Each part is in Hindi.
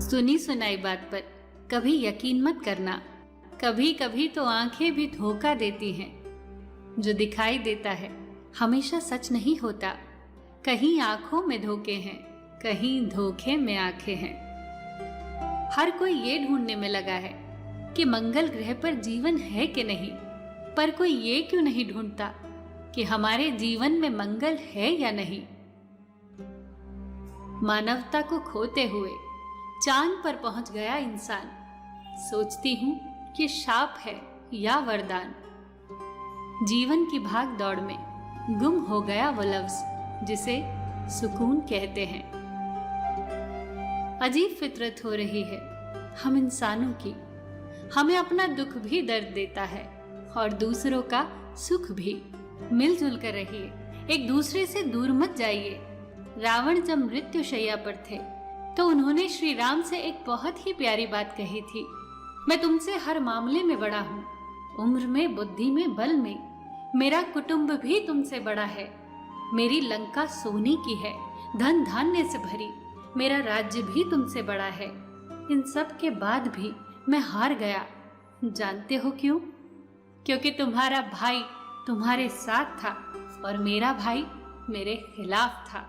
सुनी सुनाई बात पर कभी यकीन मत करना। कभी कभी तो आंखें भी धोखा देती हैं। जो दिखाई देता है हमेशा सच नहीं होता। कहीं आंखों में धोखे हैं, कहीं धोखे में आंखें हैं। हर कोई ये ढूंढने में लगा है कि मंगल ग्रह पर जीवन है कि नहीं, पर कोई ये क्यों नहीं ढूंढता कि हमारे जीवन में मंगल है या नहीं। मानवता को खोते हुए चांद पर पहुंच गया इंसान। सोचती हूं कि शाप है या वरदान। जीवन की भाग दौड़ में गुम हो गया वो लफ्ज जिसे सुकून कहते हैं। अजीब फितरत हो रही है हम इंसानों की। हमें अपना दुख भी दर्द देता है और दूसरों का सुख भी। मिलजुल कर रहिए, एक दूसरे से दूर मत जाइए। रावण जब मृत्युशैया पर थे तो उन्होंने श्री राम से एक बहुत ही प्यारी बात कही थी। मैं तुमसे हर मामले में बड़ा हूँ, उम्र में, बुद्धि में, बल में। मेरा कुटुंब भी तुमसे बड़ा है। मेरी लंका सोने की है, धन धान्य से भरी। मेरा राज्य भी तुमसे बड़ा है। इन सब के बाद भी मैं हार गया। जानते हो क्यों? क्योंकि तुम्हारा भाई तुम्हारे साथ था और मेरा भाई मेरे खिलाफ था।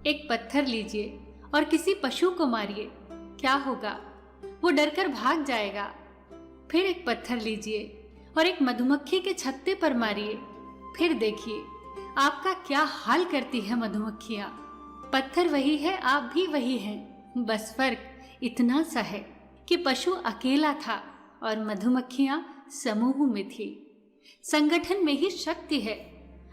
एक पत्थर लीजिए और किसी पशु को मारिए, क्या होगा? वो डरकर भाग जाएगा। फिर एक पत्थर लीजिए और एक मधुमक्खी के छत्ते पर मारिए, फिर देखिए आपका क्या हाल करती है मधुमक्खियां। पत्थर वही है, आप भी वही हैं, बस फर्क इतना सा है कि पशु अकेला था और मधुमक्खियां समूह में थी। संगठन में ही शक्ति है।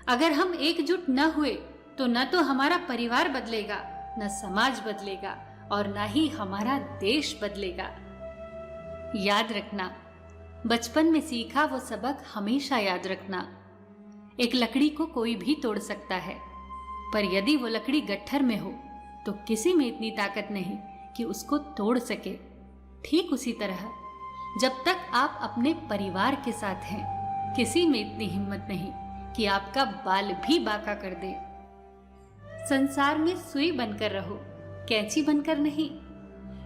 अगर हम एकजुट न हुए तो न तो हमारा परिवार बदलेगा, न समाज बदलेगा और न ही हमारा देश बदलेगा। याद रखना, बचपन में सीखा वो सबक हमेशा याद रखना। एक लकड़ी को कोई भी तोड़ सकता है, पर यदि वो लकड़ी गट्ठर में हो तो किसी में इतनी ताकत नहीं कि उसको तोड़ सके। ठीक उसी तरह जब तक आप अपने परिवार के साथ हैं, किसी में इतनी हिम्मत नहीं कि आपका बाल भी बांका कर दे। संसार में सुई बनकर रहो, कैंची बनकर नहीं,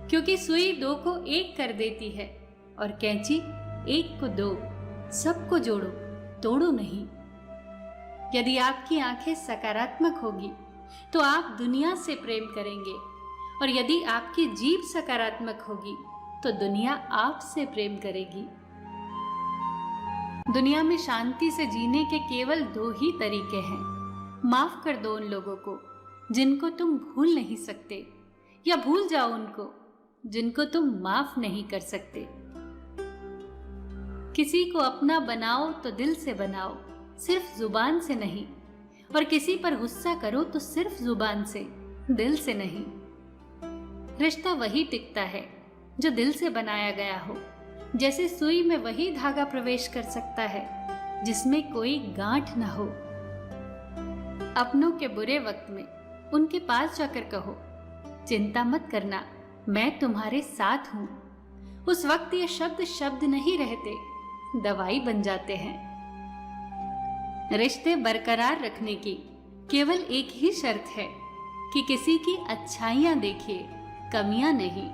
क्योंकि सुई दो को एक कर देती है और कैंची एक को दो। सबको जोड़ो, तोड़ो नहीं। यदि आपकी आंखें सकारात्मक होगी तो आप दुनिया से प्रेम करेंगे, और यदि आपकी जीभ सकारात्मक होगी तो दुनिया आपसे प्रेम करेगी। दुनिया में शांति से जीने के केवल दो ही तरीके हैं। माफ कर दो उन लोगों को जिनको तुम भूल नहीं सकते, या भूल जाओ उनको जिनको तुम माफ नहीं कर सकते। किसी को अपना बनाओ तो दिल से बनाओ, सिर्फ जुबान से नहीं। और किसी पर गुस्सा करो तो सिर्फ जुबान से, दिल से नहीं। रिश्ता वही टिकता है जो दिल से बनाया गया हो। जैसे सुई में वही धागा प्रवेश कर सकता है जिसमें कोई गांठ न हो। अपनों के बुरे वक्त में उनके पास जाकर कहो, चिंता मत करना, मैं तुम्हारे साथ हूं। उस वक्त ये शब्द शब्द नहीं रहते, दवाई बन जाते हैं। रिश्ते बरकरार रखने की केवल एक ही शर्त है कि किसी की अच्छाइयां देखिए, कमियां नहीं।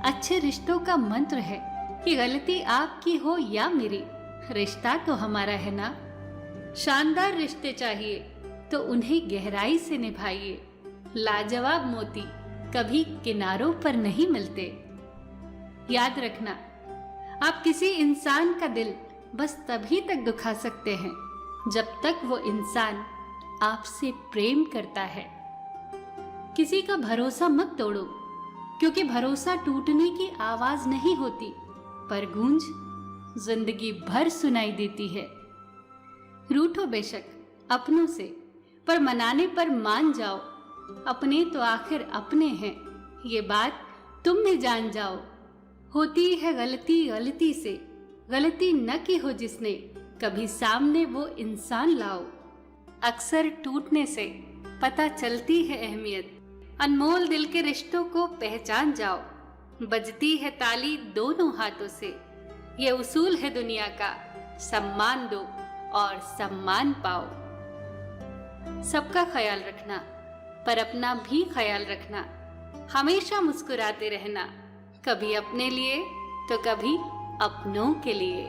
अच्छे रिश्तों का मंत्र है कि गलती आपकी हो या मेरी, रिश्ता तो हमारा है ना। शानदार रिश्ते चाहिए तो उन्हें गहराई से निभाइए। लाजवाब मोती कभी किनारों पर नहीं मिलते। याद रखना, आप किसी इंसान का दिल बस तभी तक दुखा सकते हैं जब तक वो इंसान आपसे प्रेम करता है। किसी का भरोसा मत तोड़ो, क्योंकि भरोसा टूटने की आवाज नहीं होती, पर गूंज जिंदगी भर सुनाई देती है। रूठो बेशक अपनों से, पर मनाने पर मान जाओ। अपने तो आखिर अपने हैं, ये बात तुम भी जान जाओ। होती है गलती गलती से, गलती न की हो जिसने, कभी सामने वो इंसान लाओ। अक्सर टूटने से पता चलती है अहमियत, अनमोल दिल के रिश्तों को पहचान जाओ। बजती है ताली दोनों हाथों से, ये उसूल है दुनिया का, सम्मान दो और सम्मान पाओ। सबका ख्याल रखना, पर अपना भी ख्याल रखना। हमेशा मुस्कुराते रहना, कभी अपने लिए तो कभी अपनों के लिए।